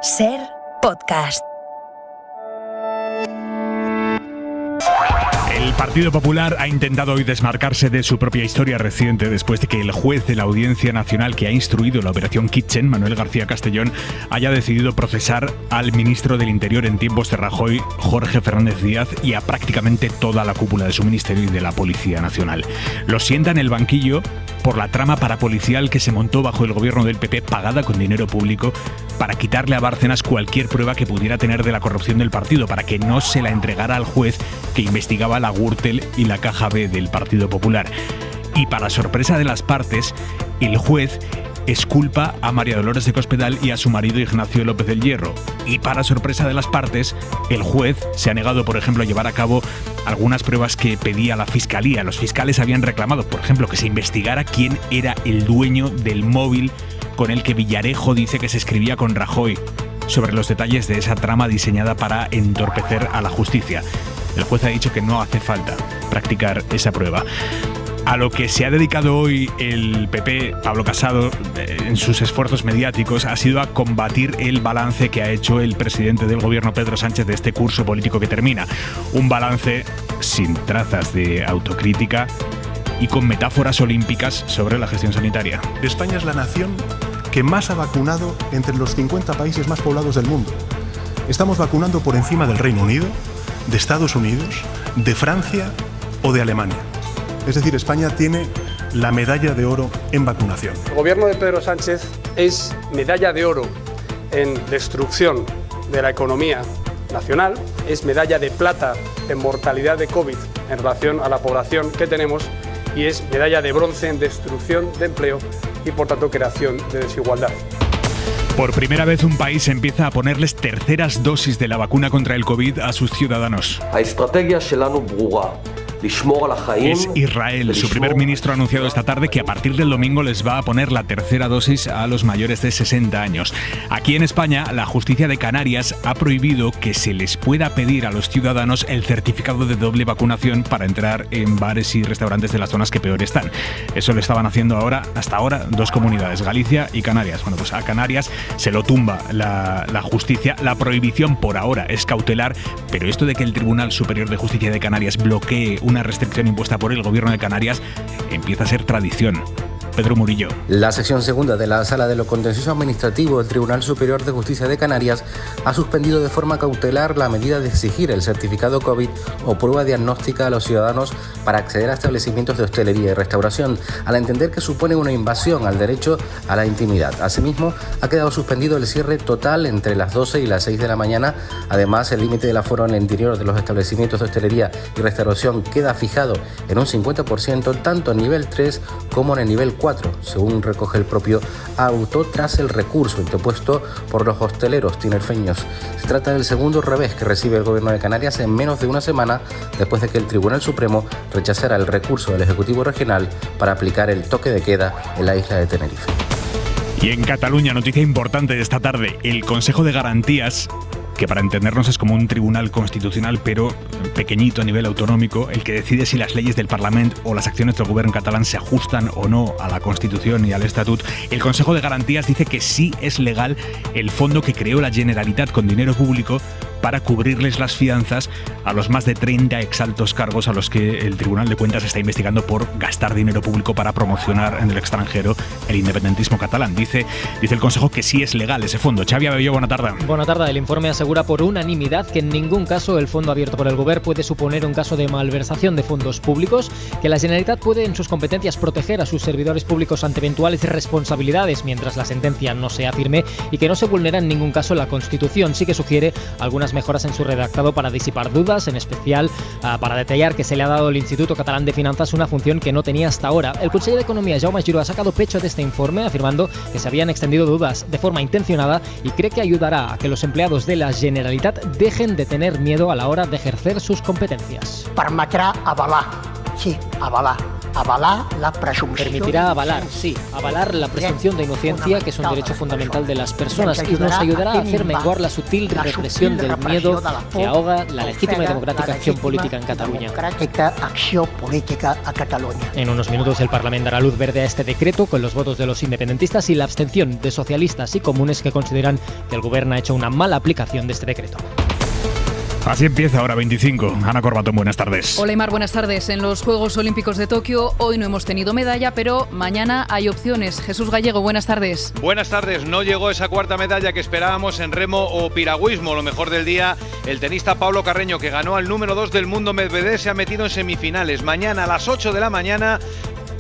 SER Podcast. El Partido Popular ha intentado hoy desmarcarse de su propia historia reciente después de que el juez de la Audiencia Nacional que ha instruido la operación Kitchen, Manuel García Castellón, haya decidido procesar al ministro del Interior en tiempos de Rajoy, Jorge Fernández Díaz, y a prácticamente toda la cúpula de su ministerio y de la Policía Nacional. Lo sienta en el banquillo por la trama parapolicial que se montó bajo el gobierno del PP, pagada con dinero público, para quitarle a Bárcenas cualquier prueba que pudiera tener de la corrupción del partido, para que no se la entregara al juez que investigaba la Gürtel y la Caja B del Partido Popular. Y para sorpresa de las partes, el juez exculpa a María Dolores de Cospedal y a su marido Ignacio López del Hierro. Y para sorpresa de las partes, el juez se ha negado, por ejemplo, a llevar a cabo algunas pruebas que pedía la Fiscalía. Los fiscales habían reclamado, por ejemplo, que se investigara quién era el dueño del móvil con el que Villarejo dice que se escribía con Rajoy, sobre los detalles de esa trama diseñada para entorpecer a la justicia. El juez ha dicho que no hace falta practicar esa prueba. A lo que se ha dedicado hoy el PP, Pablo Casado, en sus esfuerzos mediáticos, ha sido a combatir el balance que ha hecho el presidente del gobierno, Pedro Sánchez, de este curso político que termina. Un balance sin trazas de autocrítica y con metáforas olímpicas sobre la gestión sanitaria. España es la nación que más ha vacunado entre los 50 países más poblados del mundo. Estamos vacunando por encima del Reino Unido, de Estados Unidos, de Francia o de Alemania. Es decir, España tiene la medalla de oro en vacunación. El gobierno de Pedro Sánchez es medalla de oro en destrucción de la economía nacional, es medalla de plata en mortalidad de COVID en relación a la población que tenemos y es medalla de bronce en destrucción de empleo y, por tanto, creación de desigualdad. Por primera vez un país empieza a ponerles terceras dosis de la vacuna contra el COVID a sus ciudadanos. Es Israel. Su primer ministro ha anunciado esta tarde que a partir del domingo les va a poner la tercera dosis a los mayores de 60 años. Aquí en España, la justicia de Canarias ha prohibido que se les pueda pedir a los ciudadanos el certificado de doble vacunación para entrar en bares y restaurantes de las zonas que peor están. Eso lo estaban haciendo hasta ahora dos comunidades, Galicia y Canarias. Bueno, pues a Canarias se lo tumba la justicia. La prohibición por ahora es cautelar, pero esto de que el Tribunal Superior de Justicia de Canarias bloquee una restricción impuesta por el gobierno de Canarias empieza a ser tradición. Pedro Murillo. La sección segunda de la Sala de lo Contencioso Administrativo del Tribunal Superior de Justicia de Canarias ha suspendido de forma cautelar la medida de exigir el certificado COVID o prueba diagnóstica a los ciudadanos para acceder a establecimientos de hostelería y restauración, al entender que supone una invasión al derecho a la intimidad. Asimismo, ha quedado suspendido el cierre total entre las 12 y las 6 de la mañana. Además, el límite del aforo en el interior de los establecimientos de hostelería y restauración queda fijado en un 50%, tanto en nivel 3 como en el nivel 4, según recoge el propio auto, tras el recurso interpuesto por los hosteleros tinerfeños. Se trata del segundo revés que recibe el gobierno de Canarias en menos de una semana, después de que el Tribunal Supremo rechazara el recurso del Ejecutivo Regional para aplicar el toque de queda en la isla de Tenerife. Y en Cataluña, noticia importante de esta tarde, el Consejo de Garantías, que para entendernos es como un tribunal constitucional, pero pequeñito a nivel autonómico, el que decide si las leyes del Parlament o las acciones del gobierno catalán se ajustan o no a la Constitución y al Estatut. El Consejo de Garantías dice que sí es legal el fondo que creó la Generalitat con dinero público para cubrirles las fianzas a los más de 30 exaltos cargos a los que el Tribunal de Cuentas está investigando por gastar dinero público para promocionar en el extranjero el independentismo catalán. Dice el Consejo que sí es legal ese fondo. Xavi Abelló, buena tarde. Buena tarde. El informe asegura por unanimidad que en ningún caso el fondo abierto por el Govern puede suponer un caso de malversación de fondos públicos, que la Generalitat puede en sus competencias proteger a sus servidores públicos ante eventuales responsabilidades mientras la sentencia no sea firme y que no se vulnera en ningún caso la Constitución. Sí que sugiere algunas mejoras en su redactado para disipar dudas, en especial para detallar que se le ha dado al Instituto Catalán de Finanzas una función que no tenía hasta ahora. El conseller de Economía, Jaume Giró, ha sacado pecho de este informe, afirmando que se habían extendido dudas de forma intencionada y cree que ayudará a que los empleados de la Generalitat dejen de tener miedo a la hora de ejercer sus competencias. Permetrà avalar, sí, avalar Permitirá avalar la presunción de inocencia, que es un derecho fundamental de las personas, y nos ayudará a hacer menguar la sutil represión del miedo que ahoga la legítima y democrática acción política en Cataluña. En unos minutos el Parlamento dará luz verde a este decreto con los votos de los independentistas y la abstención de socialistas y comunes, que consideran que el Gobierno ha hecho una mala aplicación de este decreto. Así empieza Hora 25. Ana Corbatón, buenas tardes. Hola, Aymar, buenas tardes. En los Juegos Olímpicos de Tokio hoy no hemos tenido medalla, pero mañana hay opciones. Jesús Gallego, buenas tardes. Buenas tardes. No llegó esa cuarta medalla que esperábamos en remo o piragüismo. Lo mejor del día, el tenista Pablo Carreño, que ganó al número 2 del mundo Medvedev, se ha metido en semifinales. Mañana a las 8 de la mañana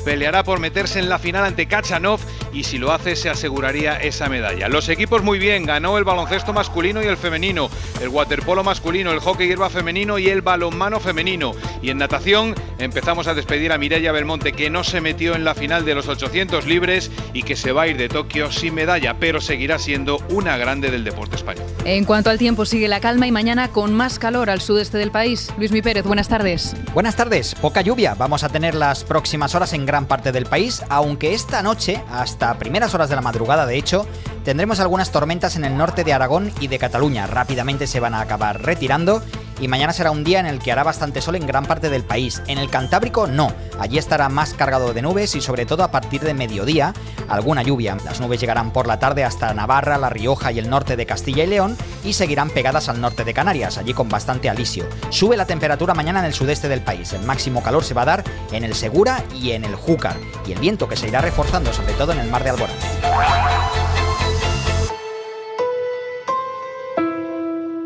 peleará por meterse en la final ante Khachanov y si lo hace se aseguraría esa medalla. Los equipos muy bien, ganó el baloncesto masculino y el femenino, el waterpolo masculino, el hockey hierba femenino y el balonmano femenino. Y en natación empezamos a despedir a Mireia Belmonte, que no se metió en la final de los 800 libres y que se va a ir de Tokio sin medalla, pero seguirá siendo una grande del deporte español. En cuanto al tiempo, sigue la calma y mañana con más calor al sudeste del país. Luismi Pérez, buenas tardes. Buenas tardes. Poca lluvia vamos a tener las próximas horas en gran parte del país, aunque esta noche, hasta primeras horas de la madrugada de hecho, tendremos algunas tormentas en el norte de Aragón y de Cataluña. Rápidamente se van a acabar retirando y mañana será un día en el que hará bastante sol en gran parte del país. En el Cantábrico no, allí estará más cargado de nubes y sobre todo a partir de mediodía alguna lluvia. Las nubes llegarán por la tarde hasta Navarra, La Rioja y el norte de Castilla y León y seguirán pegadas al norte de Canarias, allí con bastante alisio. Sube la temperatura mañana en el sudeste del país. El máximo calor se va a dar en el Segura y en el Júcar, y el viento que se irá reforzando sobre todo en el mar de Alborán.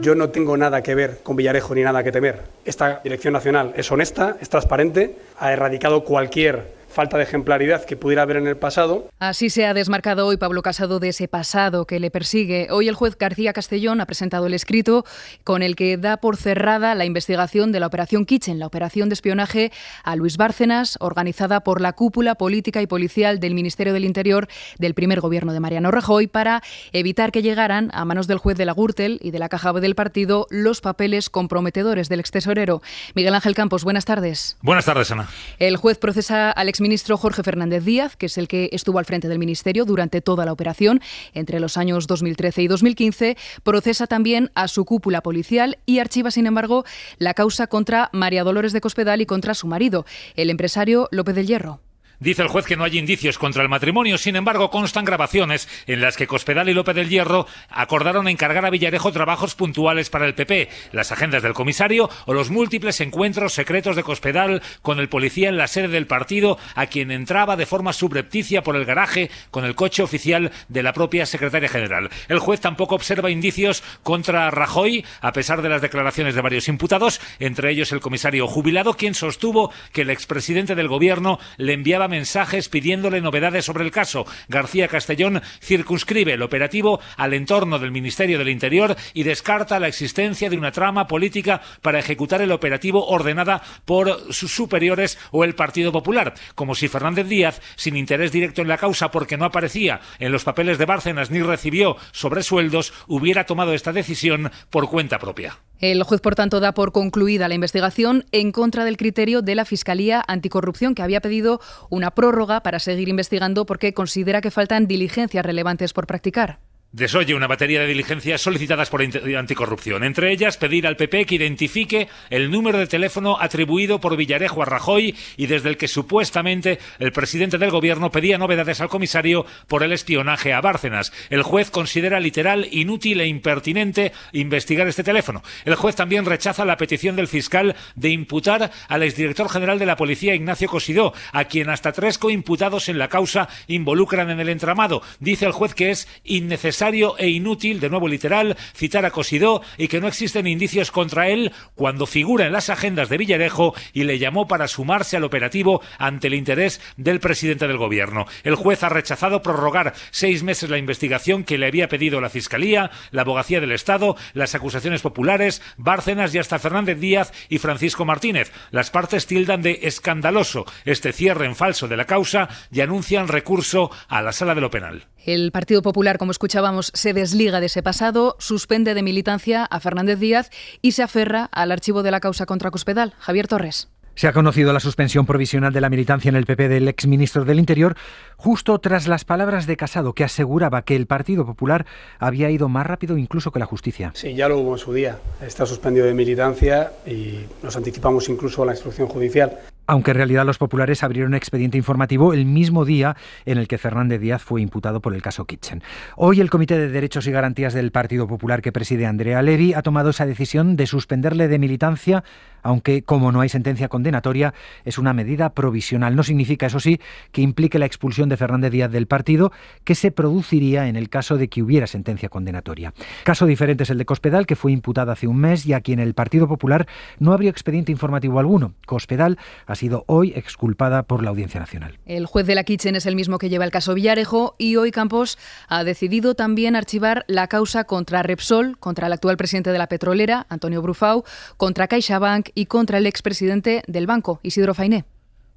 Yo no tengo nada que ver con Villarejo ni nada que temer. Esta dirección nacional es honesta, es transparente, ha erradicado cualquier falta de ejemplaridad que pudiera haber en el pasado. Así se ha desmarcado hoy Pablo Casado de ese pasado que le persigue. Hoy el juez García Castellón ha presentado el escrito con el que da por cerrada la investigación de la Operación Kitchen, la operación de espionaje a Luis Bárcenas, organizada por la cúpula política y policial del Ministerio del Interior del primer gobierno de Mariano Rajoy, para evitar que llegaran a manos del juez de la Gürtel y de la Caja del partido los papeles comprometedores del extesorero. Miguel Ángel Campos, buenas tardes. Buenas tardes, Ana. El juez procesa al exministro Jorge Fernández Díaz, que es el que estuvo al frente del Ministerio durante toda la operación entre los años 2013 y 2015. Procesa también a su cúpula policial y archiva, sin embargo, la causa contra María Dolores de Cospedal y contra su marido, el empresario López del Hierro. Dice el juez que no hay indicios contra el matrimonio, sin embargo constan grabaciones en las que Cospedal y López del Hierro acordaron encargar a Villarejo trabajos puntuales para el PP, las agendas del comisario o los múltiples encuentros secretos de Cospedal con el policía en la sede del partido, a quien entraba de forma subrepticia por el garaje con el coche oficial de la propia secretaria general. El juez tampoco observa indicios contra Rajoy, a pesar de las declaraciones de varios imputados, entre ellos el comisario jubilado, quien sostuvo que el expresidente del gobierno le enviaba mensajes pidiéndole novedades sobre el caso. García Castellón circunscribe el operativo al entorno del Ministerio del Interior y descarta la existencia de una trama política para ejecutar el operativo ordenada por sus superiores o el Partido Popular, como si Fernández Díaz, sin interés directo en la causa porque no aparecía en los papeles de Bárcenas ni recibió sobresueldos, hubiera tomado esta decisión por cuenta propia. El juez, por tanto, da por concluida la investigación en contra del criterio de la Fiscalía Anticorrupción, que había pedido una prórroga para seguir investigando porque considera que faltan diligencias relevantes por practicar. Desoye una batería de diligencias solicitadas por Anticorrupción, entre ellas pedir al PP que identifique el número de teléfono atribuido por Villarejo a Rajoy y desde el que supuestamente el presidente del gobierno pedía novedades al comisario por el espionaje a Bárcenas. El juez considera literal, inútil e impertinente investigar este teléfono. El juez también rechaza la petición del fiscal de imputar al exdirector general de la policía, Ignacio Cosidó, a quien hasta 3 coimputados en la causa involucran en el entramado. Dice el juez que es innecesario e inútil, de nuevo literal, citar a Cosidó y que no existen indicios contra él cuando figura en las agendas de Villarejo y le llamó para sumarse al operativo ante el interés del presidente del gobierno. El juez ha rechazado prorrogar 6 meses la investigación que le había pedido la Fiscalía, la Abogacía del Estado, las acusaciones populares, Bárcenas y hasta Fernández Díaz y Francisco Martínez. Las partes tildan de escandaloso este cierre en falso de la causa y anuncian recurso a la Sala de lo Penal. El Partido Popular, como escuchábamos, se desliga de ese pasado, suspende de militancia a Fernández Díaz y se aferra al archivo de la causa contra Cospedal. Javier Torres. Se ha conocido la suspensión provisional de la militancia en el PP del exministro del Interior justo tras las palabras de Casado, que aseguraba que el Partido Popular había ido más rápido incluso que la justicia. Sí, ya lo hubo en su día. Está suspendido de militancia y nos anticipamos incluso a la instrucción judicial. Aunque en realidad los populares abrieron expediente informativo el mismo día en el que Fernández Díaz fue imputado por el caso Kitchen. Hoy el Comité de Derechos y Garantías del Partido Popular que preside Andrea Levy ha tomado esa decisión de suspenderle de militancia, aunque como no hay sentencia condenatoria, es una medida provisional. No significa, eso sí, que implique la expulsión de Fernández Díaz del partido, que se produciría en el caso de que hubiera sentencia condenatoria. Caso diferente es el de Cospedal, que fue imputada hace un mes y a quien el Partido Popular no abrió expediente informativo alguno. Cospedal ha sido hoy exculpada por la Audiencia Nacional. El juez de la Kitchen es el mismo que lleva el caso Villarejo y hoy Campos ha decidido también archivar la causa contra Repsol, contra el actual presidente de la petrolera, Antonio Brufau, contra CaixaBank y contra el expresidente del banco, Isidro Fainé.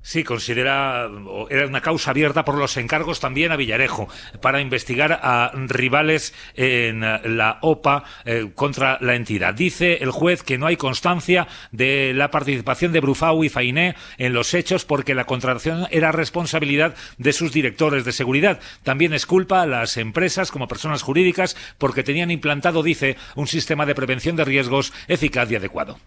Sí, era una causa abierta por los encargos también a Villarejo para investigar a rivales en la OPA contra la entidad. Dice el juez que no hay constancia de la participación de Brufau y Fainé en los hechos porque la contratación era responsabilidad de sus directores de seguridad. También exculpa a las empresas como personas jurídicas porque tenían implantado, dice, un sistema de prevención de riesgos eficaz y adecuado.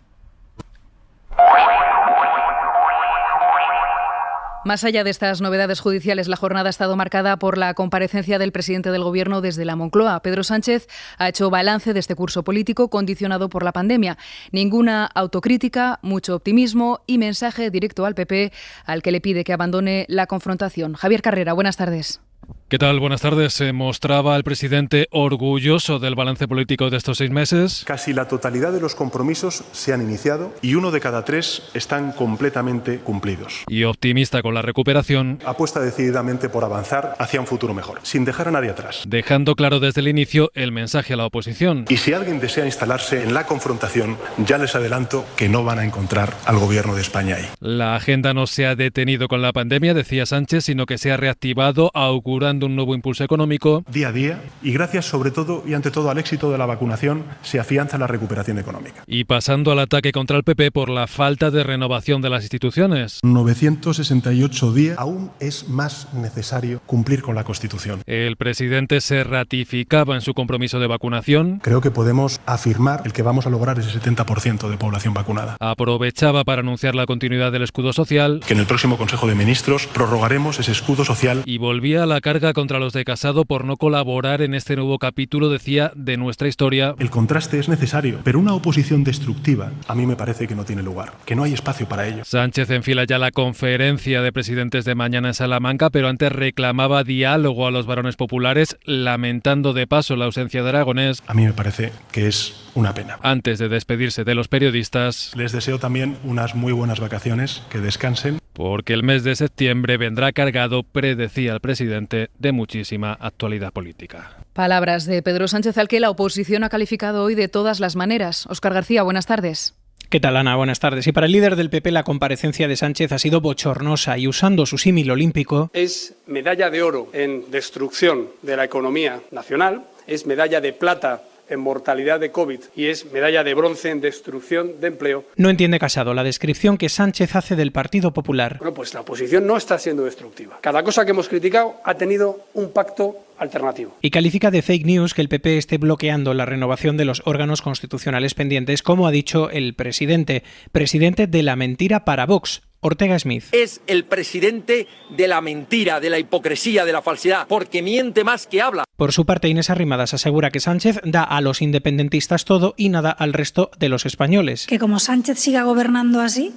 Más allá de estas novedades judiciales, la jornada ha estado marcada por la comparecencia del presidente del Gobierno desde la Moncloa. Pedro Sánchez ha hecho balance de este curso político condicionado por la pandemia. Ninguna autocrítica, mucho optimismo y mensaje directo al PP, al que le pide que abandone la confrontación. Javier Carrera, buenas tardes. ¿Qué tal? Buenas tardes. Se mostraba el presidente orgulloso del balance político de estos 6 meses. Casi la totalidad de los compromisos se han iniciado y 1 de cada 3 están completamente cumplidos. Y optimista con la recuperación. Apuesta decididamente por avanzar hacia un futuro mejor, sin dejar a nadie atrás. Dejando claro desde el inicio el mensaje a la oposición. Y si alguien desea instalarse en la confrontación, ya les adelanto que no van a encontrar al Gobierno de España ahí. La agenda no se ha detenido con la pandemia, decía Sánchez, sino que se ha reactivado, augurando un nuevo impulso económico. Día a día, y gracias sobre todo y ante todo al éxito de la vacunación, se afianza la recuperación económica. Y pasando al ataque contra el PP por la falta de renovación de las instituciones. 968 días, aún es más necesario cumplir con la Constitución. El presidente se ratificaba en su compromiso de vacunación. Creo que podemos afirmar el que vamos a lograr ese 70% de población vacunada. Aprovechaba para anunciar la continuidad del escudo social. Que en el próximo Consejo de Ministros prorrogaremos ese escudo social. Y volvía a la carga contra los de Casado por no colaborar en este nuevo capítulo, decía, de nuestra historia. El contraste es necesario, pero una oposición destructiva a mí me parece que no tiene lugar, que no hay espacio para ello. Sánchez enfila ya la conferencia de presidentes de mañana en Salamanca, pero antes reclamaba diálogo a los varones populares, lamentando de paso la ausencia de Aragonés. A mí me parece que es una pena. Antes de despedirse de los periodistas, les deseo también unas muy buenas vacaciones, que descansen. Porque el mes de septiembre vendrá cargado, predecía el presidente, de muchísima actualidad política. Palabras de Pedro Sánchez, al que la oposición ha calificado hoy de todas las maneras. Óscar García, buenas tardes. ¿Qué tal, Ana? Buenas tardes. Y para el líder del PP la comparecencia de Sánchez ha sido bochornosa y, usando su símil olímpico, es medalla de oro en destrucción de la economía nacional, es medalla de plata en mortalidad de COVID y es medalla de bronce en destrucción de empleo. No entiende Casado la descripción que Sánchez hace del Partido Popular. Bueno, pues la oposición no está siendo destructiva. Cada cosa que hemos criticado ha tenido un pacto alternativo. Y califica de fake news que el PP esté bloqueando la renovación de los órganos constitucionales pendientes, como ha dicho el presidente de la mentira para Vox, Ortega Smith. Es el presidente de la mentira, de la hipocresía, de la falsedad, porque miente más que habla. Por su parte, Inés Arrimadas asegura que Sánchez da a los independentistas todo y nada al resto de los españoles. Que como Sánchez siga gobernando así,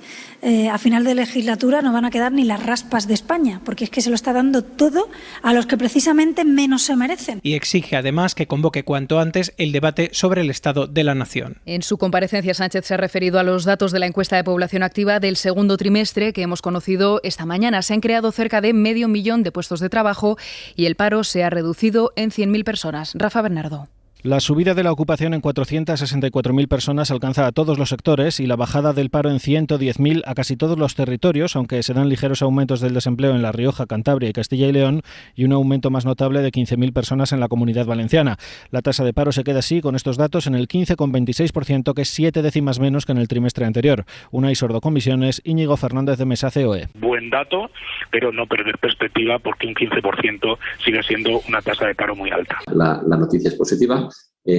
a final de legislatura no van a quedar ni las raspas de España, porque es que se lo está dando todo a los que precisamente menos se merecen. Y exige además que convoque cuanto antes el debate sobre el estado de la nación. En su comparecencia, Sánchez se ha referido a los datos de la encuesta de población activa del segundo trimestre que hemos conocido esta mañana. Se han creado cerca de 500.000 de puestos de trabajo y el paro se ha reducido en 100.000 personas. Rafa Bernardo. La subida de la ocupación en 464.000 personas alcanza a todos los sectores y la bajada del paro en 110.000 a casi todos los territorios, aunque se dan ligeros aumentos del desempleo en La Rioja, Cantabria y Castilla y León y un aumento más notable de 15.000 personas en la Comunidad Valenciana. La tasa de paro se queda así con estos datos en el 15,26%, que es 7 décimas menos que en el trimestre anterior. Unai Sordo, Comisiones, Íñigo Fernández de Mesa, COE. Buen dato, pero no perder perspectiva porque un 15% sigue siendo una tasa de paro muy alta. La noticia es positiva.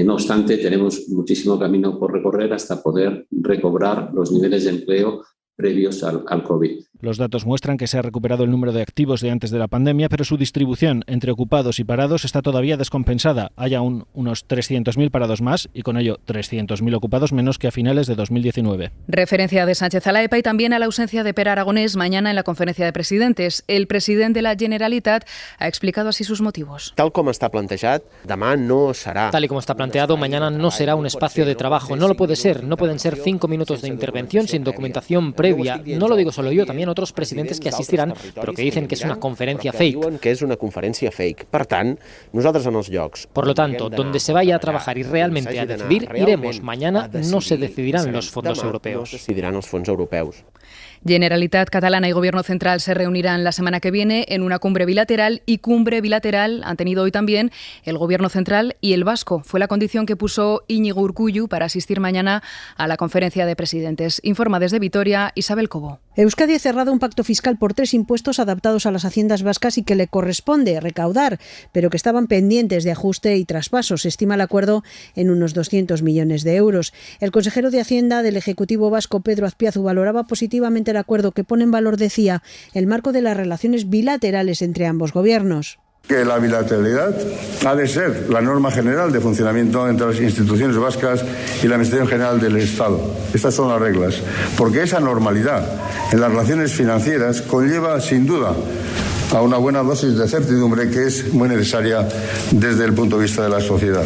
No obstante, tenemos muchísimo camino por recorrer hasta poder recobrar los niveles de empleo previos al COVID. Los datos muestran que se ha recuperado el número de activos de antes de la pandemia, pero su distribución entre ocupados y parados está todavía descompensada. Hay aún unos 300.000 parados más y con ello 300.000 ocupados menos que a finales de 2019. Referencia de Sánchez a la EPA y también a la ausencia de Pere Aragonés mañana en la conferencia de presidentes. El presidente de la Generalitat ha explicado así sus motivos. Tal como está planteado, demà no será. Tal y como está planteado, mañana no será un espacio de trabajo. No lo puede ser. No pueden ser 5 minutos de intervención sin documentación previa. No lo digo solo yo, también otros presidentes que asistirán, pero que dicen que es una conferencia fake. Que es una conferencia fake. Per tant, nosaltres en els llocs. Por lo tanto, donde se vaya a trabajar y realmente a decidir, iremos. Mañana no se decidirán los fondos europeos. Generalitat Catalana y Gobierno Central se reunirán la semana que viene en una cumbre bilateral han tenido hoy también el Gobierno Central y el vasco. Fue la condición que puso Íñigo Urkullu para asistir mañana a la conferencia de presidentes. Informa desde Vitoria Isabel Cobo. Euskadi ha cerrado un pacto fiscal por 3 impuestos adaptados a las haciendas vascas y que le corresponde recaudar, pero que estaban pendientes de ajuste y traspaso. Se estima el acuerdo en unos 200 millones de euros. El consejero de Hacienda del Ejecutivo vasco, Pedro Azpiazu, valoraba positivamente el acuerdo que pone en valor, decía, el marco de las relaciones bilaterales entre ambos gobiernos. Que la bilateralidad ha de ser la norma general de funcionamiento entre las instituciones vascas y la Administración General del Estado. Estas son las reglas, porque esa normalidad en las relaciones financieras conlleva, sin duda, a una buena dosis de certidumbre que es muy necesaria desde el punto de vista de la sociedad.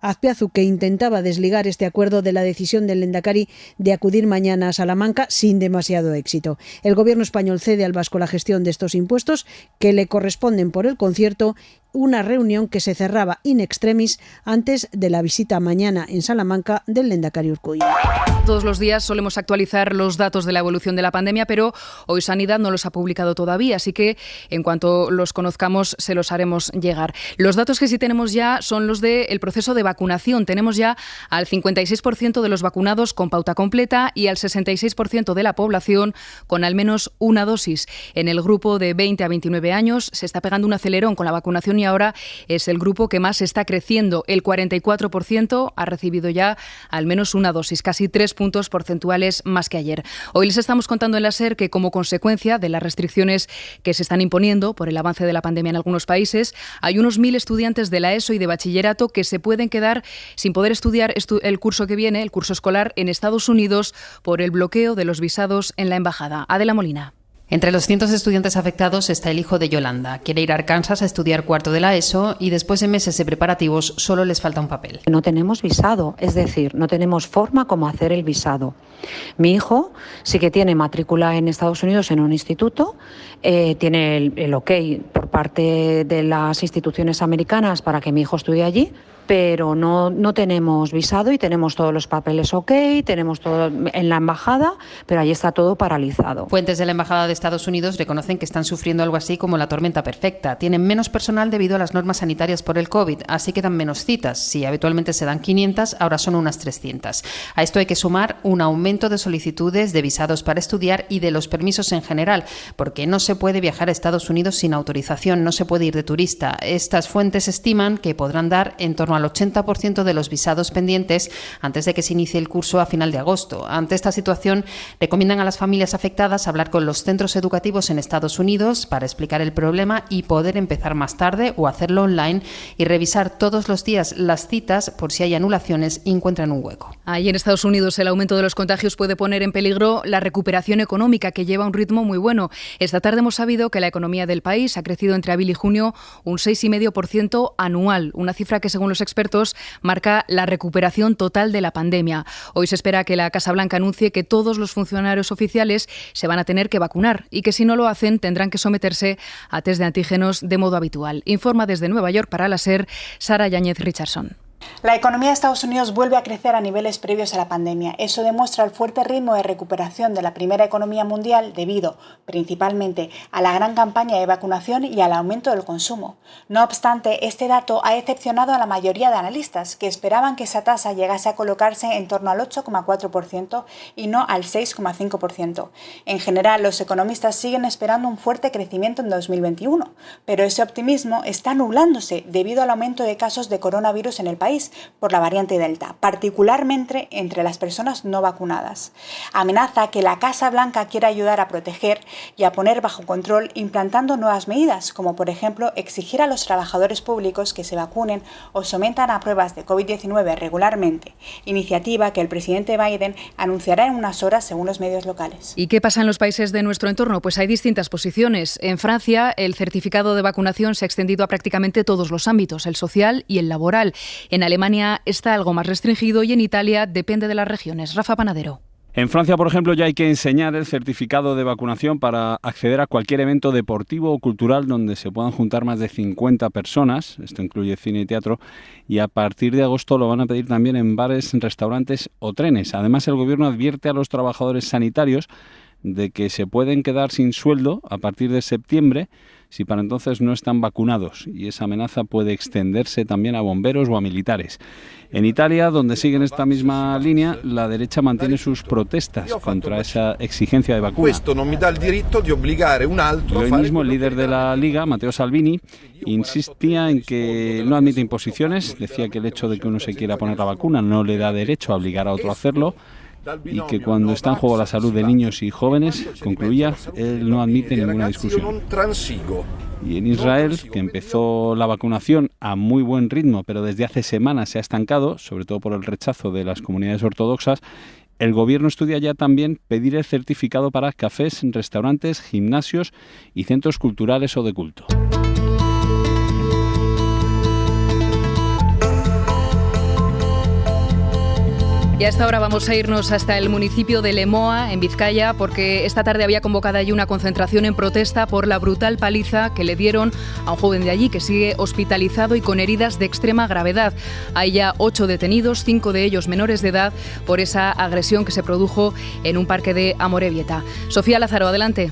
Azpiazu, que intentaba desligar este acuerdo de la decisión del Lehendakari de acudir mañana a Salamanca sin demasiado éxito. El gobierno español cede al vasco la gestión de estos impuestos que le corresponden por el concierto, una reunión que se cerraba in extremis antes de la visita mañana en Salamanca del Lehendakari Urkullu. Todos los días solemos actualizar los datos de la evolución de la pandemia, pero hoy Sanidad no los ha publicado todavía, así que en cuanto los conozcamos se los haremos llegar. Los datos que sí tenemos ya son los del proceso de vacunación. Tenemos ya al 56% de los vacunados con pauta completa y al 66% de la población con al menos una dosis. En el grupo de 20 a 29 años se está pegando un acelerón con la vacunación y ahora es el grupo que más está creciendo. El 44% ha recibido ya al menos una dosis, casi 3 puntos porcentuales más que ayer. Hoy les estamos contando en la SER que como consecuencia de las restricciones que se están imponiendo por el avance de la pandemia en algunos países, hay unos 1.000 estudiantes de la ESO y de bachillerato que se pueden quedar sin poder estudiar el curso que viene, el curso escolar, en Estados Unidos por el bloqueo de los visados en la embajada. Adela Molina. Entre los cientos de estudiantes afectados está el hijo de Yolanda. Quiere ir a Arkansas a estudiar cuarto de la ESO y después de meses de preparativos solo les falta un papel. No tenemos visado, es decir, no tenemos forma como hacer el visado. Mi hijo sí que tiene matrícula en Estados Unidos en un instituto, tiene el ok por parte de las instituciones americanas para que mi hijo estudie allí, pero no tenemos visado y tenemos todos los papeles ok, tenemos todo en la embajada, pero allí está todo paralizado. Fuentes de la Embajada de Estados Unidos reconocen que están sufriendo algo así como la tormenta perfecta. Tienen menos personal debido a las normas sanitarias por el COVID, así que dan menos citas. Si habitualmente se dan 500, ahora son unas 300. A esto hay que sumar un aumento de solicitudes de visados para estudiar y de los permisos en general, porque no se puede viajar a Estados Unidos sin autorización, no se puede ir de turista. Estas fuentes estiman que podrán dar en torno al 80% de los visados pendientes antes de que se inicie el curso a final de agosto. Ante esta situación, recomiendan a las familias afectadas hablar con los centros educativos en Estados Unidos para explicar el problema y poder empezar más tarde o hacerlo online y revisar todos los días las citas por si hay anulaciones y encuentran un hueco. Ahí en Estados Unidos el aumento de los contagios puede poner en peligro la recuperación económica, que lleva un ritmo muy bueno. Esta tarde hemos sabido que la economía del país ha crecido entre abril y junio un 6,5% anual, una cifra que según los expertos marca la recuperación total de la pandemia. Hoy se espera que la Casa Blanca anuncie que todos los funcionarios oficiales se van a tener que vacunar y que si no lo hacen tendrán que someterse a test de antígenos de modo habitual. Informa desde Nueva York para la SER Sara Yáñez Richardson. La economía de Estados Unidos vuelve a crecer a niveles previos a la pandemia. Eso demuestra el fuerte ritmo de recuperación de la primera economía mundial debido, principalmente, a la gran campaña de vacunación y al aumento del consumo. No obstante, este dato ha decepcionado a la mayoría de analistas, que esperaban que esa tasa llegase a colocarse en torno al 8,4% y no al 6,5%. En general, los economistas siguen esperando un fuerte crecimiento en 2021, pero ese optimismo está nublándose debido al aumento de casos de coronavirus en el país por la variante Delta, particularmente entre las personas no vacunadas. Amenaza que la Casa Blanca quiere ayudar a proteger y a poner bajo control implantando nuevas medidas, como por ejemplo exigir a los trabajadores públicos que se vacunen o sometan a pruebas de COVID-19 regularmente, iniciativa que el presidente Biden anunciará en unas horas según los medios locales. ¿Y qué pasa en los países de nuestro entorno? Pues hay distintas posiciones. En Francia, el certificado de vacunación se ha extendido a prácticamente todos los ámbitos, el social y el laboral. En Alemania está algo más restringido y en Italia depende de las regiones. Rafa Panadero. En Francia, por ejemplo, ya hay que enseñar el certificado de vacunación para acceder a cualquier evento deportivo o cultural donde se puedan juntar más de 50 personas. Esto incluye cine y teatro. Y a partir de agosto lo van a pedir también en bares, restaurantes o trenes. Además, el gobierno advierte a los trabajadores sanitarios de que se pueden quedar sin sueldo a partir de septiembre si para entonces no están vacunados, y esa amenaza puede extenderse también a bomberos o a militares. En Italia, donde siguen esta misma línea, la derecha mantiene sus protestas contra esa exigencia de vacuna. Y hoy mismo el líder de la Liga, Matteo Salvini, insistía en que no admite imposiciones, decía que el hecho de que uno se quiera poner la vacuna no le da derecho a obligar a otro a hacerlo, y que cuando está en juego la salud de niños y jóvenes, concluía, él no admite ninguna discusión. Y en Israel, que empezó la vacunación a muy buen ritmo, pero desde hace semanas se ha estancado, sobre todo por el rechazo de las comunidades ortodoxas, el gobierno estudia ya también pedir el certificado para cafés, restaurantes, gimnasios y centros culturales o de culto. Y a esta hora vamos a irnos hasta el municipio de Lemoa, en Vizcaya, porque esta tarde había convocada allí una concentración en protesta por la brutal paliza que le dieron a un joven de allí que sigue hospitalizado y con heridas de extrema gravedad. Hay ya 8 detenidos, 5 de ellos menores de edad, por esa agresión que se produjo en un parque de Amorebieta. Sofía Lázaro, adelante.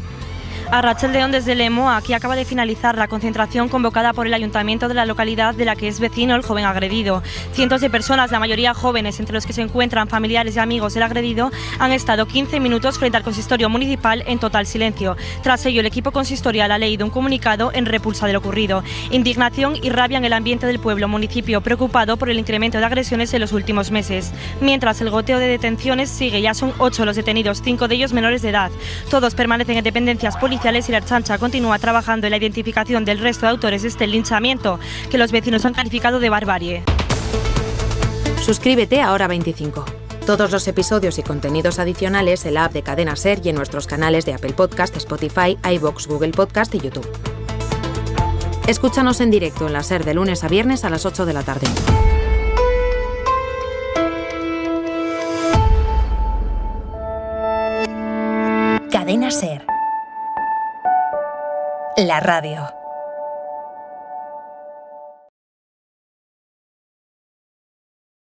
A Rachel León desde Lemoa, aquí acaba de finalizar la concentración convocada por el ayuntamiento de la localidad de la que es vecino el joven agredido. Cientos de personas, la mayoría jóvenes, entre los que se encuentran familiares y amigos del agredido, han estado 15 minutos frente al consistorio municipal en total silencio. Tras ello, el equipo consistorial ha leído un comunicado en repulsa de lo ocurrido. Indignación y rabia en el ambiente del pueblo, municipio preocupado por el incremento de agresiones en los últimos meses. Mientras el goteo de detenciones sigue, ya son 8 los detenidos, 5 de ellos menores de edad. Todos permanecen en dependencias policiales y la Ertzaintza continúa trabajando en la identificación del resto de autores de este linchamiento, que los vecinos han calificado de barbarie. Suscríbete a Hora 25. Todos los episodios y contenidos adicionales en la app de Cadena SER y en nuestros canales de Apple Podcast, Spotify, iVoox, Google Podcast y YouTube. Escúchanos en directo en la SER de lunes a viernes a las 8 de la tarde. Cadena SER. La radio.